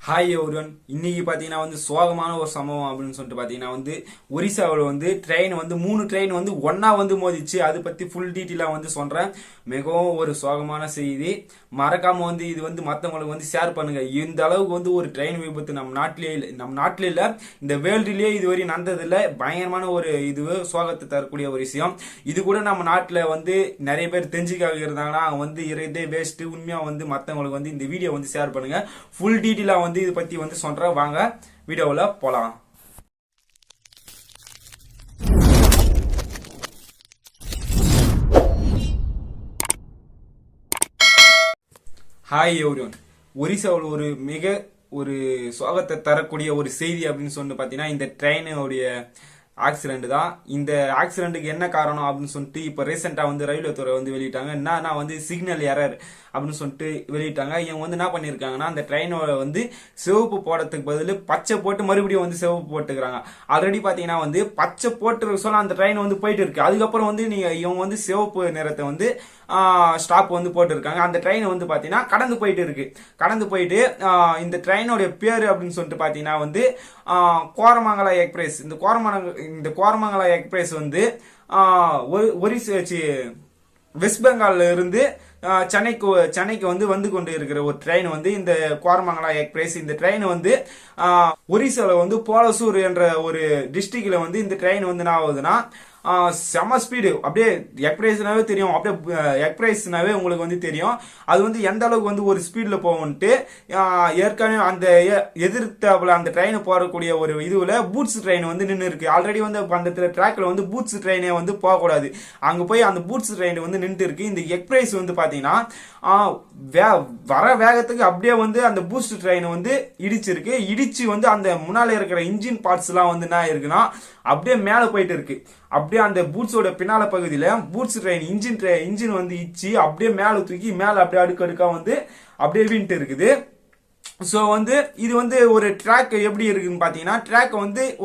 Hi everyone. இன்னைக்கு பார்த்தீங்கன்னா சோகமான ஒரு சம்பவம் அப்படின்னு சொல்லிட்டு பார்த்தீங்கன்னா ஒரிசாவில் ட்ரெயின் 3 ட்ரெயின் ஒன்னா மோதிச்சு. அதை பத்தி ஃபுல் டீட்டெயிலாக சொல்றேன். மிகவும் ஒரு சோகமான செய்தி. மறக்காம இது மற்றவங்களுக்கு ஷேர் பண்ணுங்க. இந்த அளவுக்கு ஒரு ட்ரெயின் விபத்து நம்ம நாட்டிலே இல்ல, இந்த வேர்ல்டுலயே இதுவரை நடந்ததில்ல. பயங்கரமான ஒரு சோகத்தை தரக்கூடிய ஒரு விஷயம். இது கூட நம்ம நாட்டில் நிறைய பேர் தெரிஞ்சுக்காக இருந்தாங்கன்னா அவங்க இதே வேஸ்ட். உண்மையா மற்றவங்களுக்கு இந்த வீடியோ ஷேர் பண்ணுங்க. ஃபுல் டீட்டெயிலா இது பத்தி சொல்றேன். வாங்க வீடியோல போலாம். Hi everyone. ஒரிசாவில் ஒரு சோகத்தை தரக்கூடிய ஒரு செய்தி அப்படின்னு பாத்தீங்கன்னா இந்த ட்ரெயினுடைய ஆக்சிடென்ட் தான். இந்த ஆக்சிடென்ட்டுக்கு என்ன காரணம் அப்படின்னு சொல்லிட்டு இப்ப ரீசெண்டா ரயில்வே துறை வெளியிட்டாங்க. என்னன்னா சிக்னல் எரர் அப்படின்னு சொல்லிட்டு வெளியிட்டாங்க. இவங்க என்ன பண்ணிருக்காங்கன்னா அந்த ட்ரெயினோட சிவப்பு போடுறதுக்கு பதில் பச்சை போட்டு மறுபடியும் சிவப்பு போட்டுக்கிறாங்க. ஆல்ரெடி பாத்தீங்கன்னா பச்சை போட்டு சொல்ல அந்த ட்ரெயின் போயிட்டு இருக்கு. அதுக்கப்புறம் நீங்க இவங்க சிவப்பு நிறத்தை ஸ்டாப் போட்டிருக்காங்க. அந்த ட்ரெயின் பாத்தீங்கன்னா கடந்து போயிட்டு இருக்கு. கடந்து போயிட்டு இந்த ட்ரெயினோட பேரு அப்படின்னு சொல்லிட்டு பாத்தீங்கன்னா கோரமங்கலா எக்ஸ்பிரஸ். இந்த கோரமங்கலா எக்ஸ்பிரஸ் ஒரிசா வெஸ்ட் பெங்கால்ல இருந்து சென்னைக்கு வந்து கொண்டு இருக்கிற ஒரு ட்ரெயின் இந்த கோரமங்கலா எக்ஸ்பிரஸ். இந்த ட்ரெயின் ஒரிசால போலசூர் என்ற ஒரு டிஸ்ட்ரிக்ட்ல இந்த ட்ரெயின் என்ன ஆகுதுன்னா செம ஸ்பீடு. அப்படியே எக்ஸ்பிரஸ்னாவே தெரியும். அப்படியே எக்ஸ்பிரஸ்னாவே உங்களுக்கு தெரியும். அது எந்த அளவுக்கு ஒரு ஸ்பீட்ல போகும்ட்டு ஏற்கனவே அந்த எதிர்த்தாப்புல அந்த ட்ரெயின் போறக்கூடிய ஒரு இதுல பூட்ஸ் ட்ரெயின் நின்று இருக்கு. ஆல்ரெடி அந்த ட்ராக்ல பூட்ஸ் ட்ரெயினே போகக்கூடாது. அங்க போய் அந்த பூட்ஸ் ட்ரெயின் நின்று இருக்கு. இந்த எக்ஸ்பிரஸ் பாத்தீங்கன்னா வர வேகத்துக்கு அப்படியே அந்த பூட்ஸ் ட்ரெயின் இடிச்சிருக்கு. இடிச்சு அந்த முன்னால இருக்கிற இன்ஜின் பார்ட்ஸ் எல்லாம் என்ன இருக்குன்னா அப்படியே மேல போயிட்டு இருக்கு. அப்படியே அந்த பூட்ஸோட பின்னால பகுதியில பூட்ஸ் ட்ரெயின் இன்ஜின் இச்சு அப்படியே மேல தூக்கி மேல அப்படியே அடுக்கடுக்கா அப்படியே வீண்டு இருக்குது. சோ இது ஒரு ட்ராக் எப்படி இருக்குன்னு பாத்தீங்கன்னா ட்ராக்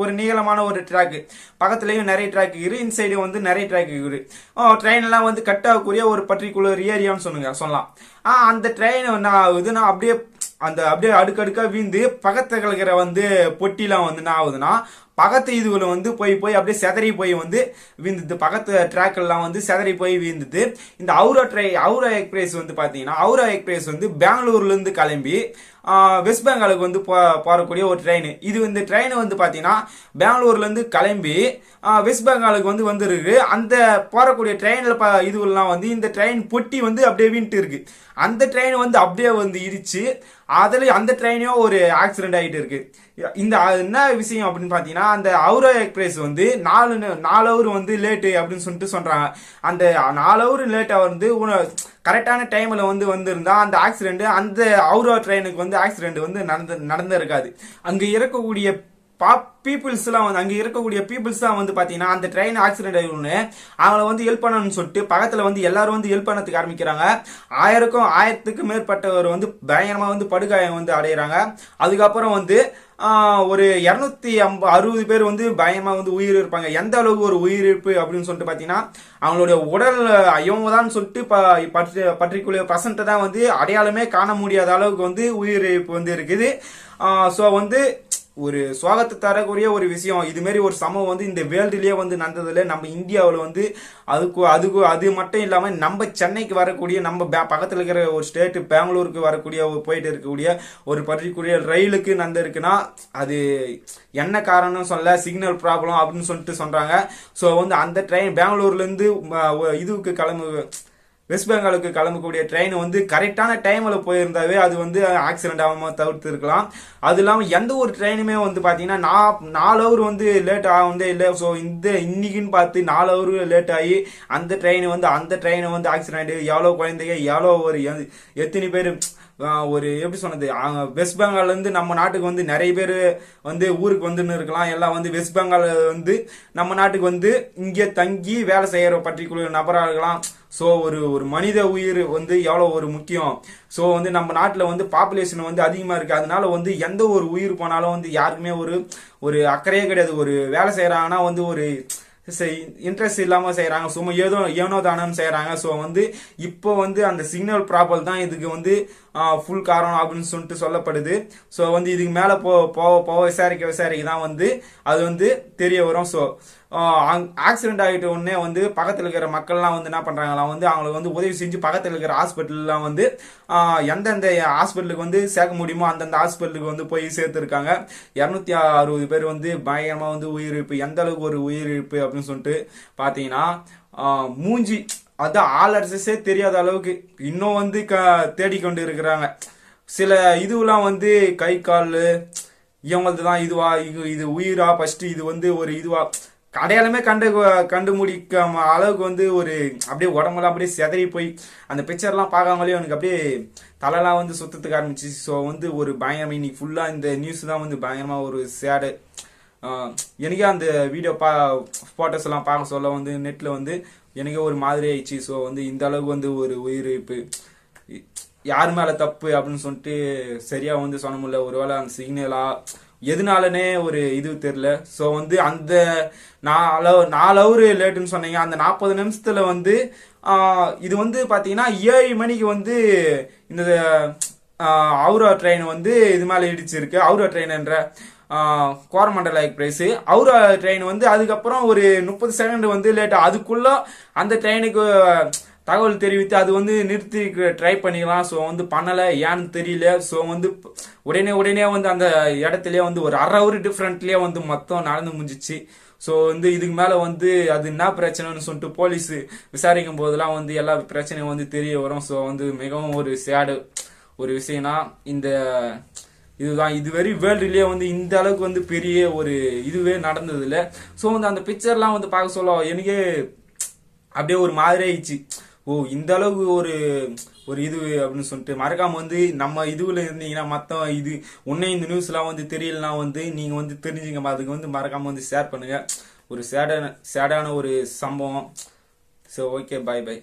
ஒரு நீளமான ஒரு ட்ராக். பக்கத்துலயும் நிறைய ட்ராக் இருக்கு. இன்சைடு நிறைய ட்ராக் இருக்கு. ட்ரெயின் எல்லாம் கட் ஆகக்கூடிய ஒரு பர்டிகுலர் ஏரியான்னு சொல்லலாம். அந்த ட்ரெயின் என்ன ஆகுதுன்னா அப்படியே அடுக்கடுக்கா வீந்து பக்கத்துல இருக்கிற பொட்டிலாம் என்ன ஆகுதுன்னா பக்கத்து இதுல போய் அப்படியே செதறி போய் வீந்துது. பக்கத்து ட்ராக் எல்லாம் செதறி போய் வீந்துது. இந்த ஹவுரா எக்ஸ்பிரஸ் பாத்தீங்கன்னா ஹவுரா எக்ஸ்பிரஸ் பெங்களூர்ல இருந்து கிளம்பி வெஸ்ட் பெங்காலுக்கு போறக்கூடிய ஒரு ட்ரெயின். இந்த ட்ரெயின் பாத்தீங்கன்னா பெங்களூர்ல இருந்து கிளம்பி வெஸ்ட் பெங்காலுக்கு வந்துருக்கு. அந்த போறக்கூடிய ட்ரெயின்ல இதுலாம் இந்த ட்ரெயின் பொட்டி அப்படியே வீண்டு இருக்கு. அந்த ட்ரெயின் அப்படியே இடிச்சு அதுல அந்த ட்ரெயினையும் ஒரு ஆக்சிடென்ட் ஆகிட்டு இருக்கு. இந்த என்ன விஷயம் அப்படின்னு பாத்தீங்கன்னா அந்த ஹவுரா எக்ஸ்பிரஸ் 4 ஹவர் லேட்டு அப்படின்னு சொல்லிட்டு சொல்றாங்க. அந்த 4 ஹவர் லேட்டா கரெக்டான டைம்ல வந்திருந்தா அந்த ஆக்சிடென்ட் அந்த ஹவுரா ட்ரெயினுக்கு ஆக்சிடென்ட் நடந்திருக்காது. அங்க இருக்கக்கூடிய பீப்புள்ஸ் எல்லாம் அங்க இருக்கக்கூடிய பீப்புள்ஸ் தான் பாத்தீங்கன்னா அந்த ட்ரெயின் ஆக்சிடென்ட் ஆகிடும்னு அவங்கள ஹெல்ப் பண்ணணும்னு சொல்லிட்டு பக்கத்துல எல்லாரும் ஹெல்ப் பண்ணதுக்கு ஆரம்பிக்கிறாங்க. ஆயிரத்துக்கு மேற்பட்டவர் பயங்கரமா படுகாயம் அடையிறாங்க. அதுக்கப்புறம் ஒரு 260 பேர் பயமா உயிர் இருப்பாங்க. எந்த அளவுக்கு ஒரு உயிரிழப்பு அப்படின்னு சொல்லிட்டு பாத்தீங்கன்னா அவங்களுடைய உடல் இவங்க தான் சொல்லிட்டு பர்டிகுலர் பர்சன்ட் தான் அடையாளமே காண முடியாத அளவுக்கு உயிரிழப்பு இருக்குது. சோ ஒரு சோகத்தை தரக்கூடிய ஒரு விஷயம். இது மாதிரி ஒரு சமம் இந்த வேர்ல்டுலயே நடந்ததுல நம்ம இந்தியாவில் அது மட்டும் இல்லாம நம்ம சென்னைக்கு வரக்கூடிய நம்ம பக்கத்துல இருக்கிற ஒரு ஸ்டேட் பெங்களூருக்கு வரக்கூடிய போயிட்டு இருக்கக்கூடிய ஒரு பர்டிகுலர் ரயிலுக்கு நடந்திருக்குன்னா அது என்ன காரணம் சொல்ல சிக்னல் ப்ராப்ளம் அப்படின்னு சொல்லிட்டு சொல்றாங்க. சோ அந்த ட்ரெயின் பெங்களூர்ல இருந்து இதுக்கு வெஸ்ட் பெங்காலுக்கு கிளம்பக்கூடிய ட்ரெயின் கரெக்டான டைம்ல போயிருந்தாவே அது ஆக்சிடென்ட் ஆகாம தவிர்த்து இருக்கலாம். அது இல்லாம எந்த ஒரு ட்ரெயினுமே பாத்தீங்கன்னா 4 ஹவர் லேட் ஆகுதே இல்லை. ஸோ இன்னைக்குன்னு பார்த்து 4 ஹவர் லேட் ஆகி அந்த ட்ரெயின் ஆக்சிடென்ட். எவ்வளவு குழந்தைங்க எவ்வளவு ஒரு எத்தனை பேர் ஒரு எப்படி சொன்னது வெஸ்ட் பெங்கால்ல இருந்து நம்ம நாட்டுக்கு நிறைய பேர் ஊருக்கு இருக்கலாம். எல்லாம் வெஸ்ட் பெங்கால் நம்ம நாட்டுக்கு இங்கே தங்கி வேலை செய்யற பர்டிகுலர் நபராக இருக்கலாம். சோ ஒரு மனித உயிர் எவ்வளவு ஒரு முக்கியம். சோ நம்ம நாட்டுல பாப்புலேஷன் அதிகமா இருக்கு. அதனால எந்த ஒரு உயிர் போனாலும் யாருக்குமே ஒரு அக்கறையே கிடையாது. ஒரு வேலை செய்யறாங்கன்னா ஒரு இன்ட்ரெஸ்ட் இல்லாம செய்யறாங்க. சும்மா ஏனோ தானம் செய்யறாங்க. சோ இப்போ அந்த சிக்னல் ப்ராப்ளம் தான் இதுக்கு ஃபுல் காரணம் அப்படின்னு சொல்லிட்டு சொல்லப்படுது. ஸோ வந்து இதுக்கு மேல போக விசாரிக்க தான் வந்து அது வந்து தெரிய வரும். ஸோ ஆக்சிடென்ட் ஆகிட்ட உடனே வந்து பக்கத்தில் இருக்கிற மக்கள்லாம் வந்து என்ன பண்றாங்களாம் வந்து அவங்களுக்கு வந்து உதவி செஞ்சு பக்கத்தில் இருக்கிற ஹாஸ்பிட்டல்லாம் வந்து எந்தெந்த ஹாஸ்பிட்டலுக்கு வந்து சேர்க்க முடியுமோ அந்தந்த ஹாஸ்பிட்டலுக்கு வந்து போய் சேர்த்துருக்காங்க. 260 பேர் வந்து பயங்கரமா வந்து உயிரிழப்பு. எந்த அளவுக்கு ஒரு உயிரிழப்பு அப்படின்னு சொல்லிட்டு பாத்தீங்கன்னா மூஞ்சி அதான் ஆளர்ஸே தெரியாத அளவுக்கு இன்னும் வந்து தேடிக்கொண்டு இருக்கிறாங்க. சில இதுவெல்லாம் வந்து கை கால் இவங்களது தான் இதுவா இது உயிரா ஃபர்ஸ்ட் இது வந்து ஒரு இதுவா அடையாளமே கண்டுபிடிக்க அளவுக்கு வந்து ஒரு அப்படியே உடம்பெல்லாம் அப்படியே செதறி போய் அந்த பிக்சர்லாம் பார்க்காமலே எனக்கு அப்படியே தலைலாம் வந்து சுத்தத்துக்கு ஆரம்பிச்சு. ஸோ வந்து ஒரு பயங்கரமா இன்னைக்கு ஃபுல்லா இந்த நியூஸ் தான் வந்து பயங்கரமா ஒரு சேடு. எனக்கே அந்த வீடியோ போட்டோஸ் எல்லாம் பார்க்க சொல்ல வந்து நெட்ல வந்து எனக்கே ஒரு மாதிரி ஆயிடுச்சு. ஸோ வந்து இந்த அளவுக்கு வந்து ஒரு உயிரிழப்பு யார் மேல தப்பு அப்படின்னு சொல்லிட்டு சரியா வந்து சொல்ல முடியல. ஒருவேளை அந்த சிக்னலா எதுனாலனே ஒரு இது தெரியல. ஸோ வந்து அந்த 4 ஹவர் லேட்டுன்னு சொன்னீங்க, அந்த 40 நிமிஷத்துல வந்து இது வந்து பாத்தீங்கன்னா 7 மணிக்கு வந்து இந்த ஹவுரா ட்ரெயின் வந்து இது மேல இடிச்சிருக்கு. ஹவுரா ட்ரெயின் என்ற கோரமண்டல எக்ஸ்பிரஸ் ஹவுரா ட்ரெயின் வந்து அதுக்கப்புறம் ஒரு 30 செகண்ட் வந்து லேட்டா அதுக்குள்ள அந்த ட்ரெயினுக்கு தகவல் தெரிவித்து அது வந்து நிறுத்தி ட்ரை பண்ணிக்கலாம். ஸோ வந்து பண்ணல, ஏன்னு தெரியல. ஸோ வந்து உடனே வந்து அந்த இடத்துலயே வந்து ஒரு 1/2 ஹவர் டிஃபரெண்ட்லயே வந்து மொத்தம் நடந்து முடிஞ்சிச்சு. ஸோ வந்து இதுக்கு மேல வந்து அது என்ன பிரச்சனைன்னு சொல்லிட்டு போலீஸ் விசாரிக்கும் போதெல்லாம் வந்து எல்லா பிரச்சனையும் வந்து தெரிய வரும். ஸோ வந்து மிகவும் ஒரு சேடு ஒரு விஷயம்னா இந்த இதுதான் இதுவரை வேர்ல்டுலயே வந்து இந்த அளவுக்கு வந்து பெரிய ஒரு இதுவே நடந்தது இல்லை. ஸோ வந்து அந்த பிக்சர்லாம் வந்து பார்க்க சொல்ல எனக்கே அப்படியே ஒரு மாதிரி ஆயிடுச்சு. ஓ இந்த அளவுக்கு ஒரு இது அப்படின்னு சொல்லிட்டு மறக்காம வந்து நம்ம இதுல இருந்தீங்கன்னா மத்த இது உன்னை இந்த நியூஸ் எல்லாம் வந்து தெரியலனா வந்து நீங்க வந்து தெரிஞ்சுங்க, அதுக்கு வந்து மறக்காம வந்து ஷேர் பண்ணுங்க. ஒரு சேடான ஒரு சம்பவம். So okay, by.